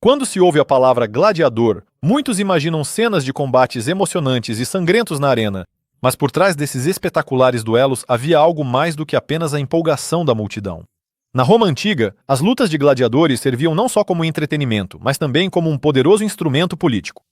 Quando se ouve a palavra gladiador, muitos imaginam cenas de combates emocionantes e sangrentos na arena, mas por trás desses espetaculares duelos havia algo mais do que apenas a empolgação da multidão. Na Roma antiga, as lutas de gladiadores serviam não só como entretenimento, mas também como um poderoso instrumento político.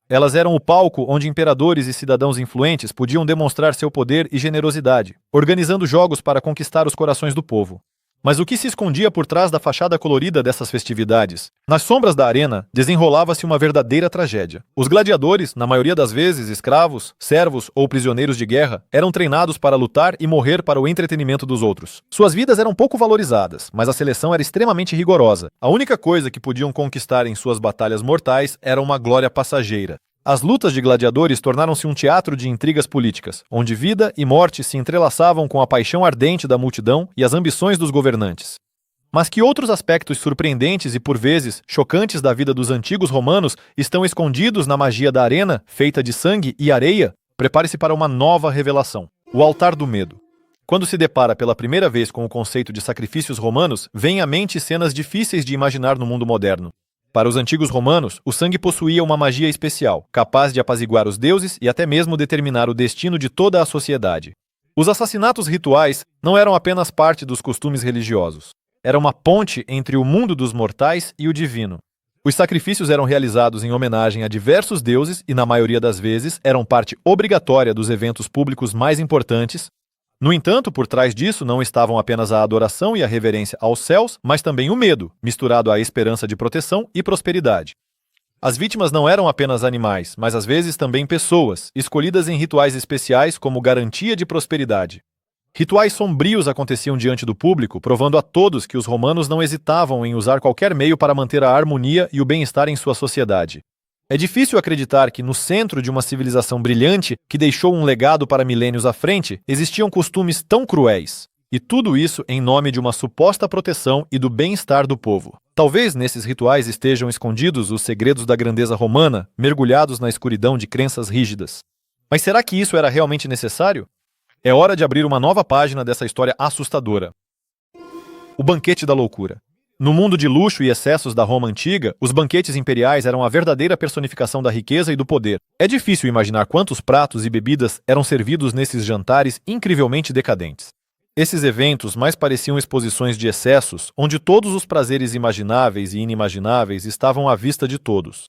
Elas eram o palco onde imperadores e cidadãos influentes podiam demonstrar seu poder e generosidade, organizando jogos para conquistar os corações do povo. Mas o que se escondia por trás da fachada colorida dessas festividades? Nas sombras da arena, desenrolava-se uma verdadeira tragédia. Os gladiadores, na maioria das vezes escravos, servos ou prisioneiros de guerra, eram treinados para lutar e morrer para o entretenimento dos outros. Suas vidas eram pouco valorizadas, mas a seleção era extremamente rigorosa. A única coisa que podiam conquistar em suas batalhas mortais era uma glória passageira. As lutas de gladiadores tornaram-se um teatro de intrigas políticas, onde vida e morte se entrelaçavam com a paixão ardente da multidão e as ambições dos governantes. Mas que outros aspectos surpreendentes e, por vezes, chocantes da vida dos antigos romanos estão escondidos na magia da arena, feita de sangue e areia? Prepare-se para uma nova revelação: o altar do medo. Quando se depara pela primeira vez com o conceito de sacrifícios romanos, vêm à mente cenas difíceis de imaginar no mundo moderno. Para os antigos romanos, o sangue possuía uma magia especial, capaz de apaziguar os deuses e até mesmo determinar o destino de toda a sociedade. Os assassinatos rituais não eram apenas parte dos costumes religiosos. Era uma ponte entre o mundo dos mortais e o divino. Os sacrifícios eram realizados em homenagem a diversos deuses e, na maioria das vezes, eram parte obrigatória dos eventos públicos mais importantes. No entanto, por trás disso não estavam apenas a adoração e a reverência aos céus, mas também o medo, misturado à esperança de proteção e prosperidade. As vítimas não eram apenas animais, mas às vezes também pessoas, escolhidas em rituais especiais como garantia de prosperidade. Rituais sombrios aconteciam diante do público, provando a todos que os romanos não hesitavam em usar qualquer meio para manter a harmonia e o bem-estar em sua sociedade. É difícil acreditar que, no centro de uma civilização brilhante que deixou um legado para milênios à frente, existiam costumes tão cruéis. E tudo isso em nome de uma suposta proteção e do bem-estar do povo. Talvez nesses rituais estejam escondidos os segredos da grandeza romana, mergulhados na escuridão de crenças rígidas. Mas será que isso era realmente necessário? É hora de abrir uma nova página dessa história assustadora. O banquete da loucura. No mundo de luxo e excessos da Roma antiga, os banquetes imperiais eram a verdadeira personificação da riqueza e do poder. É difícil imaginar quantos pratos e bebidas eram servidos nesses jantares incrivelmente decadentes. Esses eventos mais pareciam exposições de excessos, onde todos os prazeres imagináveis e inimagináveis estavam à vista de todos.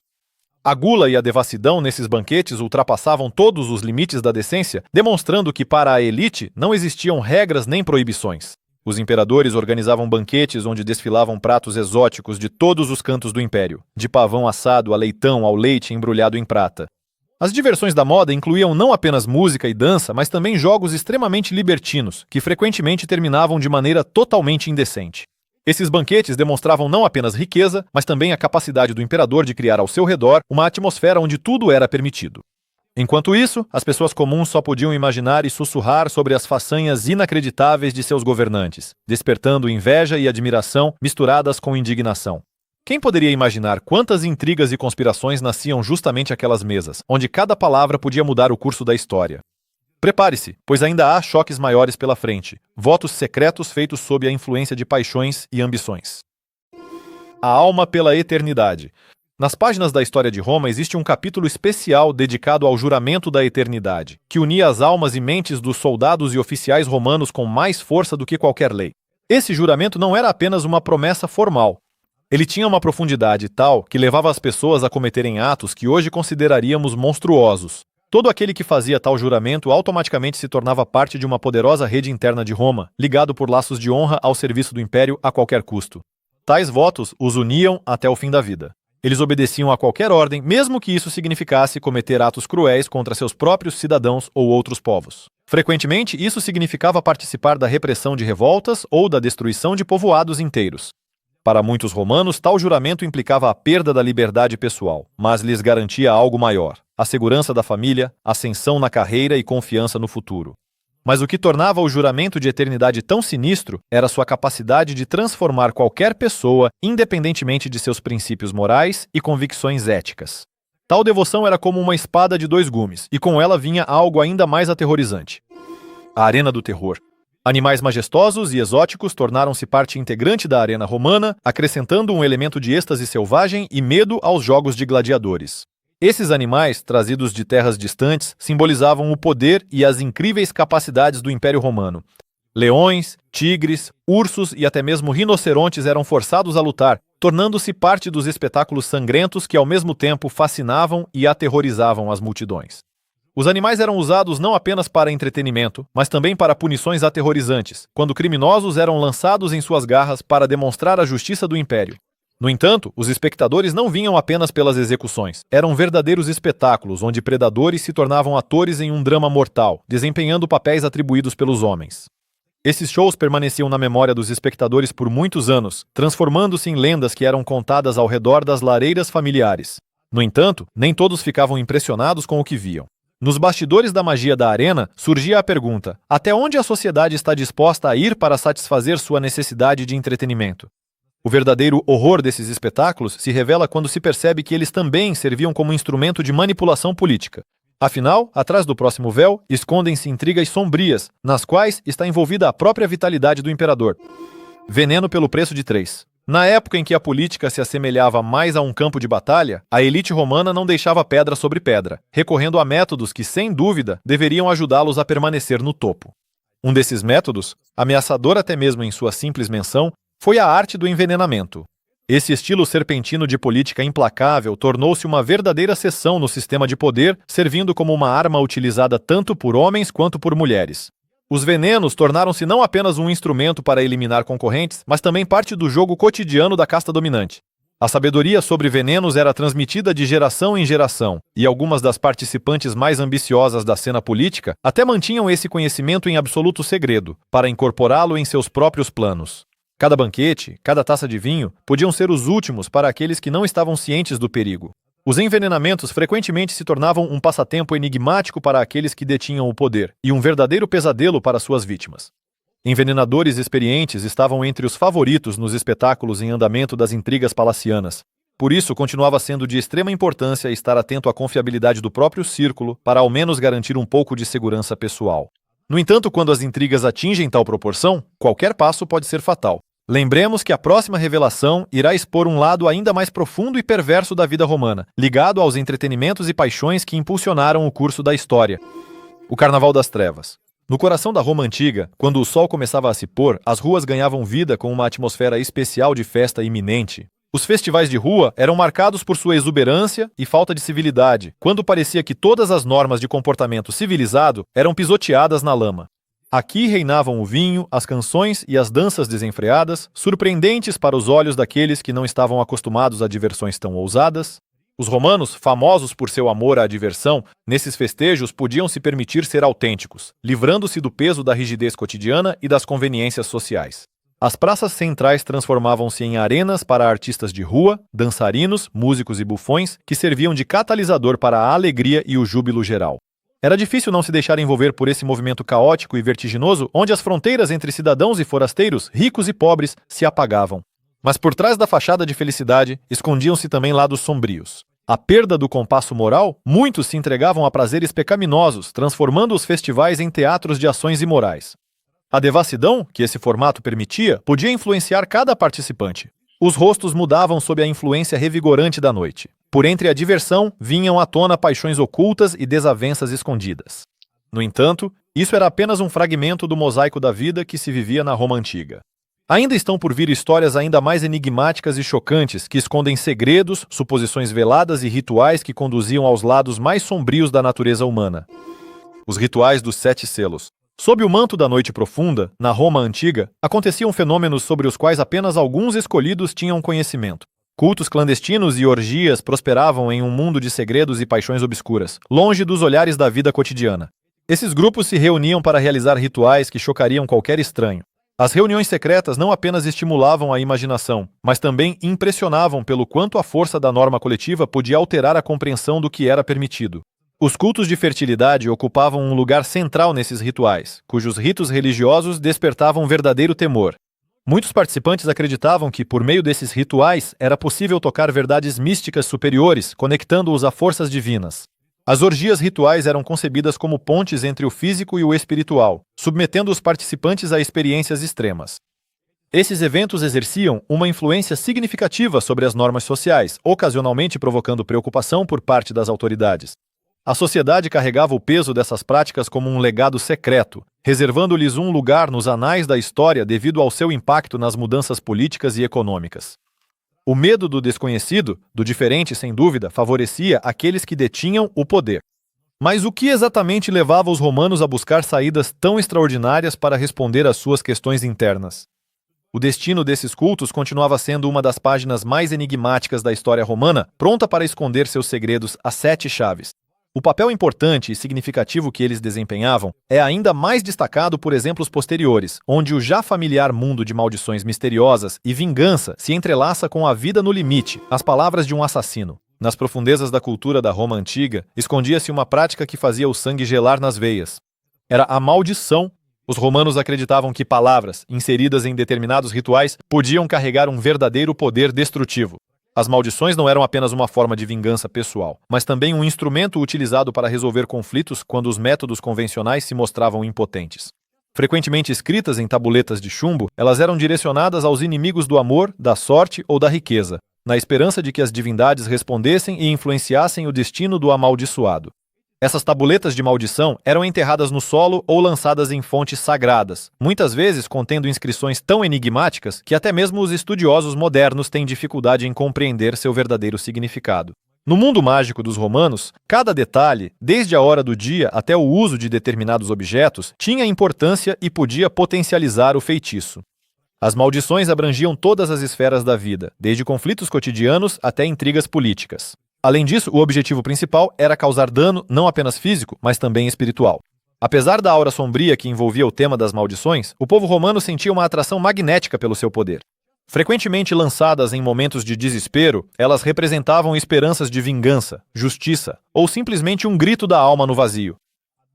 A gula e a devassidão nesses banquetes ultrapassavam todos os limites da decência, demonstrando que para a elite não existiam regras nem proibições. Os imperadores organizavam banquetes onde desfilavam pratos exóticos de todos os cantos do império, de pavão assado a leitão ao leite embrulhado em prata. As diversões da moda incluíam não apenas música e dança, mas também jogos extremamente libertinos, que frequentemente terminavam de maneira totalmente indecente. Esses banquetes demonstravam não apenas riqueza, mas também a capacidade do imperador de criar ao seu redor uma atmosfera onde tudo era permitido. Enquanto isso, as pessoas comuns só podiam imaginar e sussurrar sobre as façanhas inacreditáveis de seus governantes, despertando inveja e admiração misturadas com indignação. Quem poderia imaginar quantas intrigas e conspirações nasciam justamente àquelas mesas, onde cada palavra podia mudar o curso da história? Prepare-se, pois ainda há choques maiores pela frente, votos secretos feitos sob a influência de paixões e ambições. A alma pela eternidade. Nas páginas da história de Roma existe um capítulo especial dedicado ao juramento da eternidade, que unia as almas e mentes dos soldados e oficiais romanos com mais força do que qualquer lei. Esse juramento não era apenas uma promessa formal. Ele tinha uma profundidade tal que levava as pessoas a cometerem atos que hoje consideraríamos monstruosos. Todo aquele que fazia tal juramento automaticamente se tornava parte de uma poderosa rede interna de Roma, ligado por laços de honra ao serviço do império a qualquer custo. Tais votos os uniam até o fim da vida. Eles obedeciam a qualquer ordem, mesmo que isso significasse cometer atos cruéis contra seus próprios cidadãos ou outros povos. Frequentemente, isso significava participar da repressão de revoltas ou da destruição de povoados inteiros. Para muitos romanos, tal juramento implicava a perda da liberdade pessoal, mas lhes garantia algo maior: a segurança da família, ascensão na carreira e confiança no futuro. Mas o que tornava o juramento de eternidade tão sinistro era sua capacidade de transformar qualquer pessoa, independentemente de seus princípios morais e convicções éticas. Tal devoção era como uma espada de dois gumes, e com ela vinha algo ainda mais aterrorizante: a Arena do Terror. Animais majestosos e exóticos tornaram-se parte integrante da arena romana, acrescentando um elemento de êxtase selvagem e medo aos jogos de gladiadores. Esses animais, trazidos de terras distantes, simbolizavam o poder e as incríveis capacidades do Império Romano. Leões, tigres, ursos e até mesmo rinocerontes eram forçados a lutar, tornando-se parte dos espetáculos sangrentos que ao mesmo tempo fascinavam e aterrorizavam as multidões. Os animais eram usados não apenas para entretenimento, mas também para punições aterrorizantes, quando criminosos eram lançados em suas garras para demonstrar a justiça do império. No entanto, os espectadores não vinham apenas pelas execuções. Eram verdadeiros espetáculos onde predadores se tornavam atores em um drama mortal, desempenhando papéis atribuídos pelos homens. Esses shows permaneciam na memória dos espectadores por muitos anos, transformando-se em lendas que eram contadas ao redor das lareiras familiares. No entanto, nem todos ficavam impressionados com o que viam. Nos bastidores da magia da arena, surgia a pergunta: até onde a sociedade está disposta a ir para satisfazer sua necessidade de entretenimento? O verdadeiro horror desses espetáculos se revela quando se percebe que eles também serviam como instrumento de manipulação política. Afinal, atrás do próximo véu, escondem-se intrigas sombrias, nas quais está envolvida a própria vitalidade do imperador. Veneno pelo preço de 3. Na época em que a política se assemelhava mais a um campo de batalha, a elite romana não deixava pedra sobre pedra, recorrendo a métodos que, sem dúvida, deveriam ajudá-los a permanecer no topo. Um desses métodos, ameaçador até mesmo em sua simples menção, foi a arte do envenenamento. Esse estilo serpentino de política implacável tornou-se uma verdadeira seção no sistema de poder, servindo como uma arma utilizada tanto por homens quanto por mulheres. Os venenos tornaram-se não apenas um instrumento para eliminar concorrentes, mas também parte do jogo cotidiano da casta dominante. A sabedoria sobre venenos era transmitida de geração em geração, e algumas das participantes mais ambiciosas da cena política até mantinham esse conhecimento em absoluto segredo, para incorporá-lo em seus próprios planos. Cada banquete, cada taça de vinho, podiam ser os últimos para aqueles que não estavam cientes do perigo. Os envenenamentos frequentemente se tornavam um passatempo enigmático para aqueles que detinham o poder, e um verdadeiro pesadelo para suas vítimas. Envenenadores experientes estavam entre os favoritos nos espetáculos em andamento das intrigas palacianas. Por isso, continuava sendo de extrema importância estar atento à confiabilidade do próprio círculo para ao menos garantir um pouco de segurança pessoal. No entanto, quando as intrigas atingem tal proporção, qualquer passo pode ser fatal. Lembremos que a próxima revelação irá expor um lado ainda mais profundo e perverso da vida romana, ligado aos entretenimentos e paixões que impulsionaram o curso da história. O Carnaval das Trevas. No coração da Roma antiga, quando o sol começava a se pôr, as ruas ganhavam vida com uma atmosfera especial de festa iminente. Os festivais de rua eram marcados por sua exuberância e falta de civilidade, quando parecia que todas as normas de comportamento civilizado eram pisoteadas na lama. Aqui reinavam o vinho, as canções e as danças desenfreadas, surpreendentes para os olhos daqueles que não estavam acostumados a diversões tão ousadas. Os romanos, famosos por seu amor à diversão, nesses festejos podiam se permitir ser autênticos, livrando-se do peso da rigidez cotidiana e das conveniências sociais. As praças centrais transformavam-se em arenas para artistas de rua, dançarinos, músicos e bufões, que serviam de catalisador para a alegria e o júbilo geral. Era difícil não se deixar envolver por esse movimento caótico e vertiginoso, onde as fronteiras entre cidadãos e forasteiros, ricos e pobres, se apagavam. Mas por trás da fachada de felicidade, escondiam-se também lados sombrios. À perda do compasso moral, muitos se entregavam a prazeres pecaminosos, transformando os festivais em teatros de ações imorais. A devassidão, que esse formato permitia, podia influenciar cada participante. Os rostos mudavam sob a influência revigorante da noite. Por entre a diversão, vinham à tona paixões ocultas e desavenças escondidas. No entanto, isso era apenas um fragmento do mosaico da vida que se vivia na Roma antiga. Ainda estão por vir histórias ainda mais enigmáticas e chocantes, que escondem segredos, suposições veladas e rituais que conduziam aos lados mais sombrios da natureza humana. Os rituais dos 7 selos. Sob o manto da noite profunda, na Roma antiga, aconteciam fenômenos sobre os quais apenas alguns escolhidos tinham conhecimento. Cultos clandestinos e orgias prosperavam em um mundo de segredos e paixões obscuras, longe dos olhares da vida cotidiana. Esses grupos se reuniam para realizar rituais que chocariam qualquer estranho. As reuniões secretas não apenas estimulavam a imaginação, mas também impressionavam pelo quanto a força da norma coletiva podia alterar a compreensão do que era permitido. Os cultos de fertilidade ocupavam um lugar central nesses rituais, cujos ritos religiosos despertavam verdadeiro temor. Muitos participantes acreditavam que, por meio desses rituais, era possível tocar verdades místicas superiores, conectando-os a forças divinas. As orgias rituais eram concebidas como pontes entre o físico e o espiritual, submetendo os participantes a experiências extremas. Esses eventos exerciam uma influência significativa sobre as normas sociais, ocasionalmente provocando preocupação por parte das autoridades. A sociedade carregava o peso dessas práticas como um legado secreto, reservando-lhes um lugar nos anais da história devido ao seu impacto nas mudanças políticas e econômicas. O medo do desconhecido, do diferente, sem dúvida, favorecia aqueles que detinham o poder. Mas o que exatamente levava os romanos a buscar saídas tão extraordinárias para responder às suas questões internas? O destino desses cultos continuava sendo uma das páginas mais enigmáticas da história romana, pronta para esconder seus segredos a 7 chaves. O papel importante e significativo que eles desempenhavam é ainda mais destacado por exemplos posteriores, onde o já familiar mundo de maldições misteriosas e vingança se entrelaça com a vida no limite, as palavras de um assassino. Nas profundezas da cultura da Roma antiga, escondia-se uma prática que fazia o sangue gelar nas veias. Era a maldição. Os romanos acreditavam que palavras, inseridas em determinados rituais, podiam carregar um verdadeiro poder destrutivo. As maldições não eram apenas uma forma de vingança pessoal, mas também um instrumento utilizado para resolver conflitos quando os métodos convencionais se mostravam impotentes. Frequentemente escritas em tabuletas de chumbo, elas eram direcionadas aos inimigos do amor, da sorte ou da riqueza, na esperança de que as divindades respondessem e influenciassem o destino do amaldiçoado. Essas tabuletas de maldição eram enterradas no solo ou lançadas em fontes sagradas, muitas vezes contendo inscrições tão enigmáticas que até mesmo os estudiosos modernos têm dificuldade em compreender seu verdadeiro significado. No mundo mágico dos romanos, cada detalhe, desde a hora do dia até o uso de determinados objetos, tinha importância e podia potencializar o feitiço. As maldições abrangiam todas as esferas da vida, desde conflitos cotidianos até intrigas políticas. Além disso, o objetivo principal era causar dano não apenas físico, mas também espiritual. Apesar da aura sombria que envolvia o tema das maldições, o povo romano sentia uma atração magnética pelo seu poder. Frequentemente lançadas em momentos de desespero, elas representavam esperanças de vingança, justiça, ou simplesmente um grito da alma no vazio.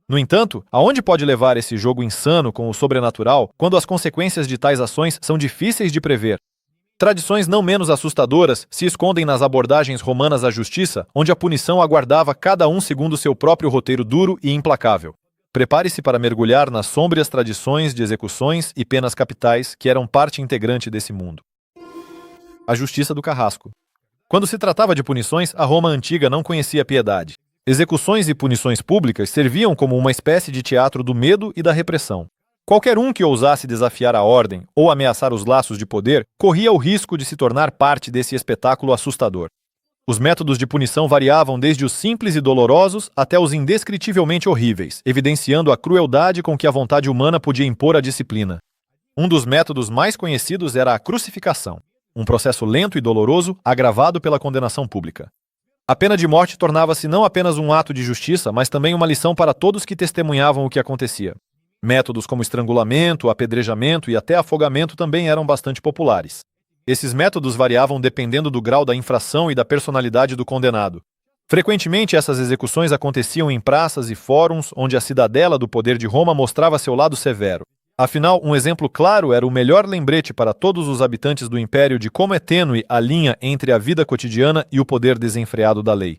No entanto, aonde pode levar esse jogo insano com o sobrenatural quando as consequências de tais ações são difíceis de prever? Tradições não menos assustadoras se escondem nas abordagens romanas à justiça, onde a punição aguardava cada um segundo seu próprio roteiro duro e implacável. Prepare-se para mergulhar nas sômbrias tradições de execuções e penas capitais que eram parte integrante desse mundo. A justiça do carrasco. Quando se tratava de punições, a Roma antiga não conhecia piedade. Execuções e punições públicas serviam como uma espécie de teatro do medo e da repressão. Qualquer um que ousasse desafiar a ordem ou ameaçar os laços de poder corria o risco de se tornar parte desse espetáculo assustador. Os métodos de punição variavam desde os simples e dolorosos até os indescritivelmente horríveis, evidenciando a crueldade com que a vontade humana podia impor a disciplina. Um dos métodos mais conhecidos era a crucificação, um processo lento e doloroso agravado pela condenação pública. A pena de morte tornava-se não apenas um ato de justiça, mas também uma lição para todos que testemunhavam o que acontecia. Métodos como estrangulamento, apedrejamento e até afogamento também eram bastante populares. Esses métodos variavam dependendo do grau da infração e da personalidade do condenado. Frequentemente, essas execuções aconteciam em praças e fóruns onde a cidadela do poder de Roma mostrava seu lado severo. Afinal, um exemplo claro era o melhor lembrete para todos os habitantes do império de como é tênue a linha entre a vida cotidiana e o poder desenfreado da lei.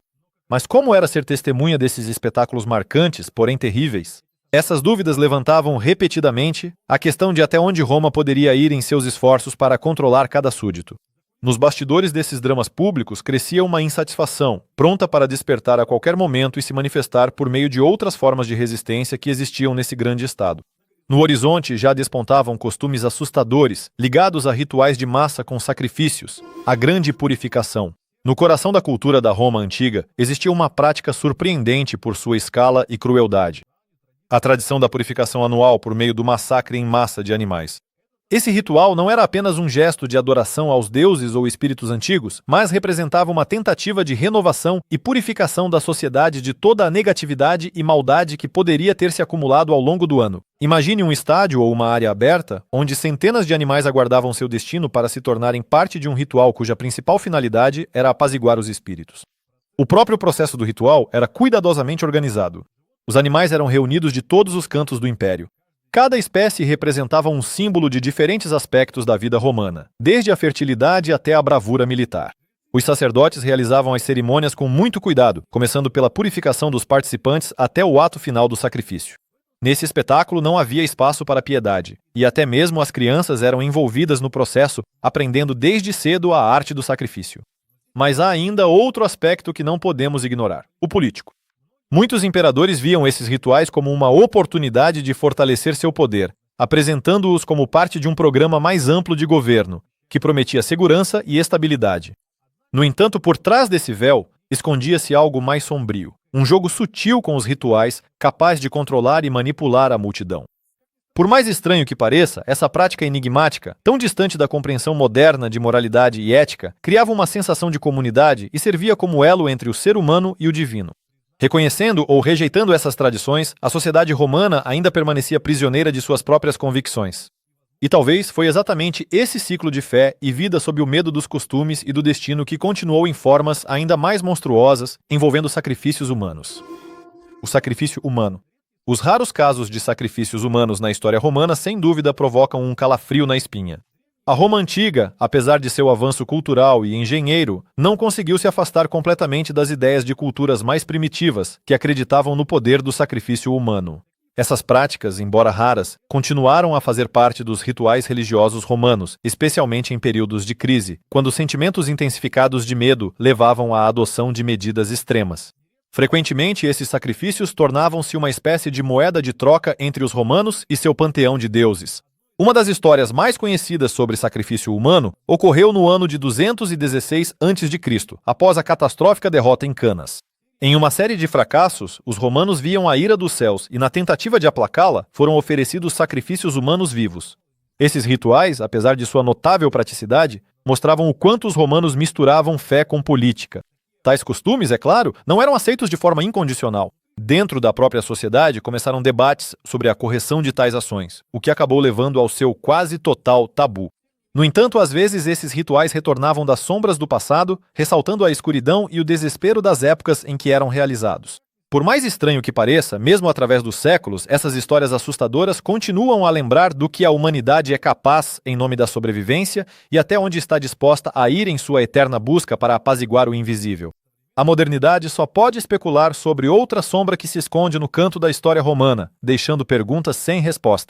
Mas como era ser testemunha desses espetáculos marcantes, porém terríveis? Essas dúvidas levantavam repetidamente a questão de até onde Roma poderia ir em seus esforços para controlar cada súdito. Nos bastidores desses dramas públicos crescia uma insatisfação, pronta para despertar a qualquer momento e se manifestar por meio de outras formas de resistência que existiam nesse grande estado. No horizonte já despontavam costumes assustadores, ligados a rituais de massa com sacrifícios, a grande purificação. No coração da cultura da Roma antiga, existia uma prática surpreendente por sua escala e crueldade. A tradição da purificação anual por meio do massacre em massa de animais. Esse ritual não era apenas um gesto de adoração aos deuses ou espíritos antigos, mas representava uma tentativa de renovação e purificação da sociedade de toda a negatividade e maldade que poderia ter se acumulado ao longo do ano. Imagine um estádio ou uma área aberta, onde centenas de animais aguardavam seu destino para se tornarem parte de um ritual cuja principal finalidade era apaziguar os espíritos. O próprio processo do ritual era cuidadosamente organizado. Os animais eram reunidos de todos os cantos do império. Cada espécie representava um símbolo de diferentes aspectos da vida romana, desde a fertilidade até a bravura militar. Os sacerdotes realizavam as cerimônias com muito cuidado, começando pela purificação dos participantes até o ato final do sacrifício. Nesse espetáculo não havia espaço para piedade, e até mesmo as crianças eram envolvidas no processo, aprendendo desde cedo a arte do sacrifício. Mas há ainda outro aspecto que não podemos ignorar: o político. Muitos imperadores viam esses rituais como uma oportunidade de fortalecer seu poder, apresentando-os como parte de um programa mais amplo de governo, que prometia segurança e estabilidade. No entanto, por trás desse véu, escondia-se algo mais sombrio, um jogo sutil com os rituais, capaz de controlar e manipular a multidão. Por mais estranho que pareça, essa prática enigmática, tão distante da compreensão moderna de moralidade e ética, criava uma sensação de comunidade e servia como elo entre o ser humano e o divino. Reconhecendo ou rejeitando essas tradições, a sociedade romana ainda permanecia prisioneira de suas próprias convicções. E talvez foi exatamente esse ciclo de fé e vida sob o medo dos costumes e do destino que continuou em formas ainda mais monstruosas, envolvendo sacrifícios humanos. O sacrifício humano. Os raros casos de sacrifícios humanos na história romana, sem dúvida, provocam um calafrio na espinha. A Roma antiga, apesar de seu avanço cultural e engenheiro, não conseguiu se afastar completamente das ideias de culturas mais primitivas, que acreditavam no poder do sacrifício humano. Essas práticas, embora raras, continuaram a fazer parte dos rituais religiosos romanos, especialmente em períodos de crise, quando sentimentos intensificados de medo levavam à adoção de medidas extremas. Frequentemente, esses sacrifícios tornavam-se uma espécie de moeda de troca entre os romanos e seu panteão de deuses. Uma das histórias mais conhecidas sobre sacrifício humano ocorreu no ano de 216 a.C., após a catastrófica derrota em Canas. Em uma série de fracassos, os romanos viam a ira dos céus e, na tentativa de aplacá-la, foram oferecidos sacrifícios humanos vivos. Esses rituais, apesar de sua notável praticidade, mostravam o quanto os romanos misturavam fé com política. Tais costumes, é claro, não eram aceitos de forma incondicional. Dentro da própria sociedade, começaram debates sobre a correção de tais ações, o que acabou levando ao seu quase total tabu. No entanto, às vezes esses rituais retornavam das sombras do passado, ressaltando a escuridão e o desespero das épocas em que eram realizados. Por mais estranho que pareça, mesmo através dos séculos, essas histórias assustadoras continuam a lembrar do que a humanidade é capaz em nome da sobrevivência e até onde está disposta a ir em sua eterna busca para apaziguar o invisível. A modernidade só pode especular sobre outra sombra que se esconde no canto da história romana, deixando perguntas sem resposta.